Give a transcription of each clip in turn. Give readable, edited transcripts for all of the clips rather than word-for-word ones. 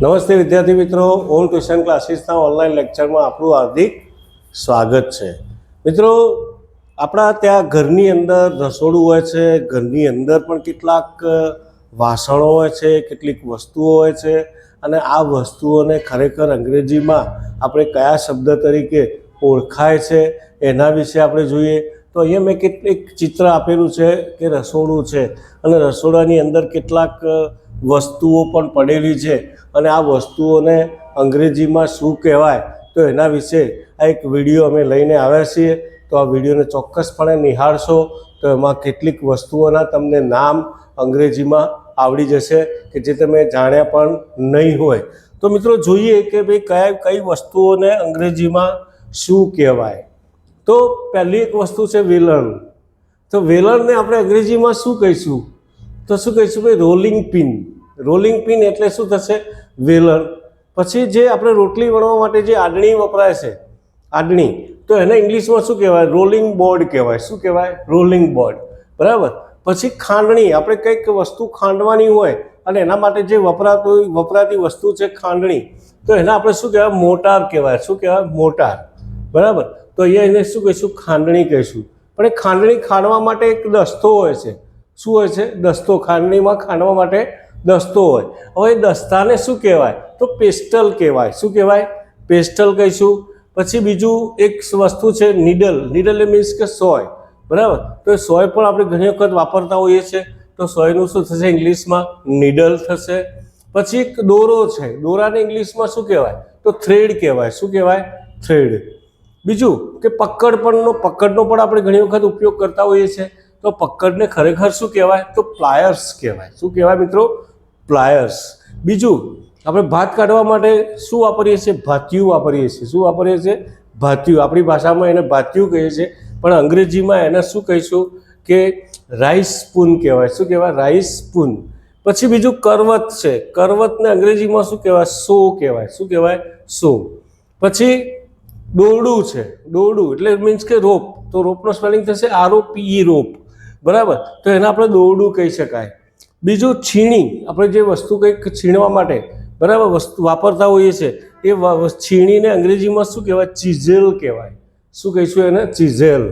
નમસ્તે વિદ્યાર્થી મિત્રો, ઓમ ટ્યુશન ક્લાસીસના ઓનલાઈન લેક્ચરમાં આપણું હાર્દિક સ્વાગત છે। મિત્રો, આપણા ત્યાં ઘરની અંદર રસોડું હોય છે, ઘરની અંદર પણ કેટલાક વાસણો હોય છે, કેટલીક વસ્તુઓ હોય છે અને આ વસ્તુઓને ખરેખર અંગ્રેજીમાં આપણે કયા શબ્દ તરીકે ઓળખાય છે એના વિશે આપણે જોઈએ। તો અહીંયા મેં કેટલીક ચિત્ર આપેલું છે કે રસોડું છે અને રસોડાની અંદર કેટલાક વસ્તુઓ પણ પડેલી છે અને આ વસ્તુઓને અંગ્રેજીમાં શું કહેવાય તો એના વિશે આ એક વિડીયો અમે લઈને આવ્યા છીએ। તો આ વિડીયોને ચોક્કસપણે નિહાળશો તો એમાં કેટલીક વસ્તુઓના તમને નામ અંગ્રેજીમાં આવડી જશે કે જે તમે જાણ્યા પણ નહીં હોય। તો મિત્રો જોઈએ કે ભાઈ કઈ વસ્તુઓને અંગ્રેજીમાં શું કહેવાય। તો પહેલી એક વસ્તુ છે વેલણ। તો વેલણને આપણે અંગ્રેજીમાં શું કહીશું તો શું કહીશું ભાઈ રોલિંગ પિન। રોલિંગ પિન એટલે શું થશે વેલણ। પછી જે આપણે રોટલી વણવા માટે જે આડણી વપરાય છે આડણી, તો એને ઇંગ્લિશમાં શું કહેવાય રોલિંગ બોર્ડ કહેવાય। શું કહેવાય રોલિંગ બોર્ડ, બરાબર। પછી ખાંડણી, આપણે કંઈક વસ્તુ ખાંડવાની હોય અને એના માટે જે વપરાતી વસ્તુ છે ખાંડણી, તો એને આપણે શું કહેવાય મોટાર કહેવાય। શું કહેવાય મોટાર, બરાબર। તો અહીંયા એને શું કહીશું ખાંડણી કહીશું। પણ એ ખાંડણી ખાંડવા માટે એક દસ્તો હોય છે। શું હોય છે દસ્તો, ખાંડણીમાં ખાંડવા માટે દસ્તો હોય। હવે એ દસ્તાને શું કહેવાય તો પેસ્ટલ કહેવાય। શું કહેવાય પેસ્ટલ કહીશું। પછી બીજું એક વસ્તુ છે નીડલ। નીડલ એ મીન્સ કે સોય, બરાબર। તો એ સોય પણ આપણે ઘણી વખત વાપરતા હોઈએ છીએ, તો સોયનું શું થશે ઇંગ્લિશમાં નીડલ થશે। પછી એક દોરો છે, દોરાને ઇંગ્લિશમાં શું કહેવાય તો થ્રેડ કહેવાય। શું કહેવાય થ્રેડ। બીજું કે પકડનો પણ આપણે ઘણી વખત ઉપયોગ કરતા હોઈએ છીએ, તો પકડને ખરેખર શું કહેવાય તો પ્લાયર્સ કહેવાય। શું કહેવાય મિત્રો પ્લાયર્સ। બીજું આપણે ભાત કાઢવા માટે શું વાપરીએ છીએ ભાતિયું વાપરીએ છીએ। શું વાપરીએ છીએ ભાતિયું। આપણી ભાષામાં એને ભાતિયું કહીએ છીએ, પણ અંગ્રેજીમાં એને શું કહીશું કે રાઈસ સ્પૂન કહેવાય। શું કહેવાય રાઈસ સ્પૂન। પછી બીજું કરવત છે, કરવતને અંગ્રેજીમાં શું કહેવાય સો કહેવાય। શું કહેવાય સો। પછી દોરડું છે, દોરડું એટલે મીન્સ કે રોપ, તો રોપનો સ્પેલિંગ થશે ROPE રોપ, બરાબર। તો એને આપણે દોરડું કહી શકાય। બીજું છીણી, આપણે જે વસ્તુ કંઈક છીણવા માટે બરાબર વસ્તુ વાપરતા હોઈએ છીએ, એ છીણીને અંગ્રેજીમાં શું કહેવાય ચીઝેલ કહેવાય। શું કહીશું એને ચીઝેલ।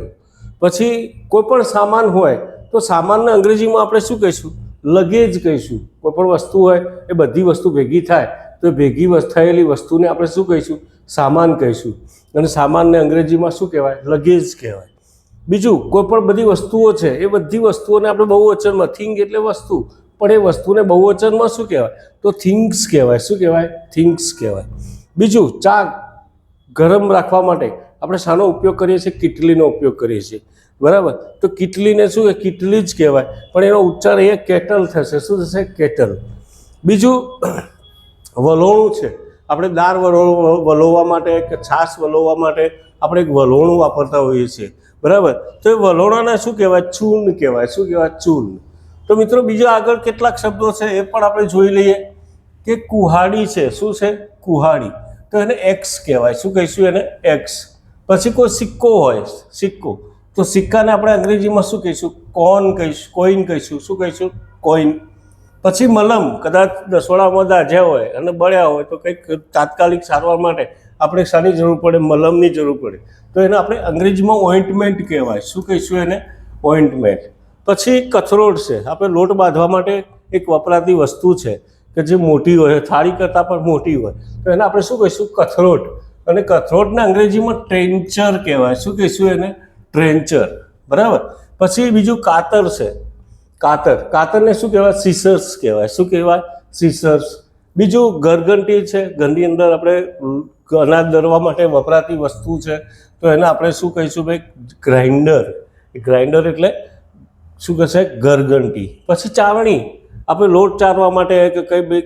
પછી કોઈ પણ સામાન હોય તો સામાનને અંગ્રેજીમાં આપણે શું કહીશું લગેજ કહીશું। કોઈ પણ વસ્તુ હોય એ બધી વસ્તુ ભેગી થાય તો ભેગી થયેલી વસ્તુને આપણે શું કહીશું સામાન કહીશું, અને સામાનને અંગ્રેજીમાં શું કહેવાય લગેજ કહેવાય। બીજું કોઈ પણ બધી વસ્તુઓ છે એ બધી વસ્તુઓને આપણે બહુવચનમાં, થિંગ એટલે વસ્તુ, પણ એ વસ્તુને બહુવચનમાં શું કહેવાય તો થિંગ્સ કહેવાય। શું કહેવાય થિંગ્સ કહેવાય। બીજું ચા ગરમ રાખવા માટે આપણે શાનો ઉપયોગ કરીએ છીએ કીટલીનો ઉપયોગ કરીએ છીએ, બરાબર। તો કીટલીને શું કીટલી જ કહેવાય, પણ એનો ઉચ્ચાર અહીંયા કેટલ થશે। શું થશે કેટલ। બીજું વલોણું છે, આપણે દાળ વલોવવા માટે કે છાશ વલોવવા માટે આપણે એક વલોણું વાપરતા હોઈએ છીએ, બરાબર। તો એ વલોણાને શું કહેવાય ચૂન કહેવાય। શું કહેવાય ચૂન। તો મિત્રો બીજા આગળ કેટલાક શબ્દો છે એ પણ આપણે જોઈ લઈએ કે કુહાડી છે। શું છે કુહાડી, તો એને એક્સ કહેવાય। શું કહીશું એને એક્સ। પછી કોઈ સિક્કો હોય, સિક્કો, તો સિક્કાને આપણે અંગ્રેજીમાં શું કહીશું કોઈન કહીશું। શું કહીશું કોઈન। પછી મલમ, કદાચ રસોડામાં દાઝ્યા હોય અને બળ્યા હોય તો કંઈક તાત્કાલિક સારવાર માટે આપણે શાની જરૂર પડે મલમની જરૂર પડે, તો એને આપણે અંગ્રેજીમાં ઓઇન્ટમેન્ટ કહેવાય। શું કહીશું એને ઓઇન્ટમેન્ટ। પછી કથરોટ છે, આપણે લોટ બાંધવા માટે એક વપરાતી વસ્તુ છે કે જે મોટી હોય, થાળી કરતાં પણ મોટી હોય, તો એને આપણે શું કહીશું કથરોટ, અને કથરોટને અંગ્રેજીમાં ટ્રેન્ચર કહેવાય। શું કહીશું એને ટ્રેન્ચર, બરાબર। પછી બીજું કાતર છે, કાતરને શું કહેવાય સીસર્સ કહેવાય। શું કહેવાય સીસર્સ। બીજું ગરગંટી છે, ઘરની અંદર આપણે અનાજ દળવા માટે વપરાતી વસ્તુ છે, તો એને આપણે શું કહીશું ભાઈ ગ્રાઇન્ડર। ગ્રાઇન્ડર એટલે શું કહેશે ગરગંટી। પછી ચાવણી, આપણે લોટ ચારવા માટે કે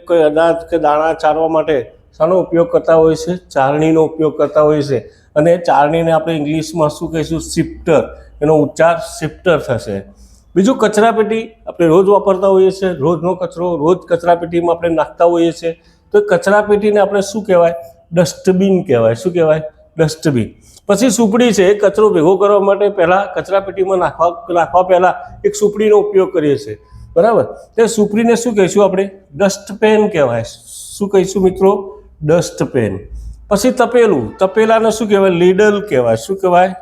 કઈ અનાજ કે દાણા ચારવા માટે શાનો ઉપયોગ કરતા હોઈએ છીએ ચારણીનો ઉપયોગ કરતા હોઈએ છીએ, અને ચારણીને આપણે ઇંગ્લિશમાં શું કહીશું શિફ્ટર, એનો ઉચ્ચાર શિફ્ટર થશે। બીજું કચરાપેટી, આપણે રોજ વાપરતા હોઈએ છીએ, રોજનો કચરો રોજ કચરાપેટીમાં આપણે નાખતા હોઈએ છીએ, તો કચરાપેટીને આપણે શું કહેવાય ડસ્ટબિન કહેવાય। શું કહેવાય ડસ્ટબિન। પછી સુપડી છે, એ કચરો ભેગો કરવા માટે પહેલાં કચરાપેટીમાં નાખવા પહેલાં એક સુપડીનો ઉપયોગ કરીએ છીએ, બરાબર। તે સુપડીને શું કહીશું આપણે ડસ્ટપેન કહેવાય। શું કહીશું મિત્રો? ડસ્ટપેન. પછી તપેલું, તપેલાને શું કહેવાય? લીડલ કહેવાય. શું કહેવાય?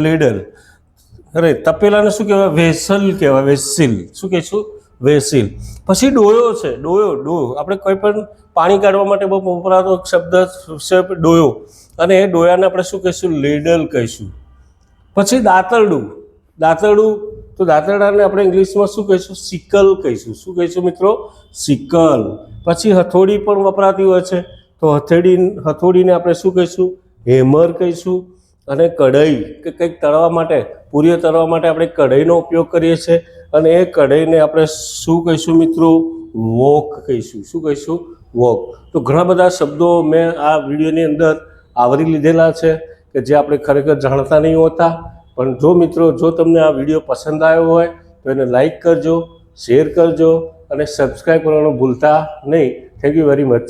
લીડલ. અરે તપેલાને શું કહેવાય? વેસલ કહેવાય. વેસિલ. શું કહીશું? વેસિલ. પછી ડોયો છે, ડોયો આપણે કોઈ પણ પાણી કાઢવા માટે બહુ વપરાતો શબ્દ છે ડોયો, અને એ ડોયાને આપણે શું કહીશું? લીડલ કહીશું. પછી દાંતરડું, તો દાંતરડાને આપણે ઇંગ્લિશમાં શું કહીશું? સિકલ કહીશું. શું કહીશું મિત્રો? સિકલ. પછી હથોડી પણ વપરાતી હોય છે, તો હથોડીને આપણે શું કહીશું? હેમર કહીશું. અને કઢાઈ, કે કંઈક તળવા માટે, પૂરીઓ તળવા માટે આપણે કઢાઈનો ઉપયોગ કરીએ છીએ, અને એ કઢાઈને આપણે શું કહીશું મિત્રો? વોક કહીશું. શું કહીશું? વોક. તો ઘણા બધા શબ્દો મેં આ વિડીયોની અંદર આવરી લીધેલા છે કે જે આપણે ખરેખર જાણતા નહીં હોતા. પણ જો મિત્રો, જો તમને આ વિડીયો પસંદ આવ્યો હોય તો એને લાઈક કરજો, શેર કરજો અને સબસ્ક્રાઈબ કરવાનું ભૂલતા નહીં. Thank you very much.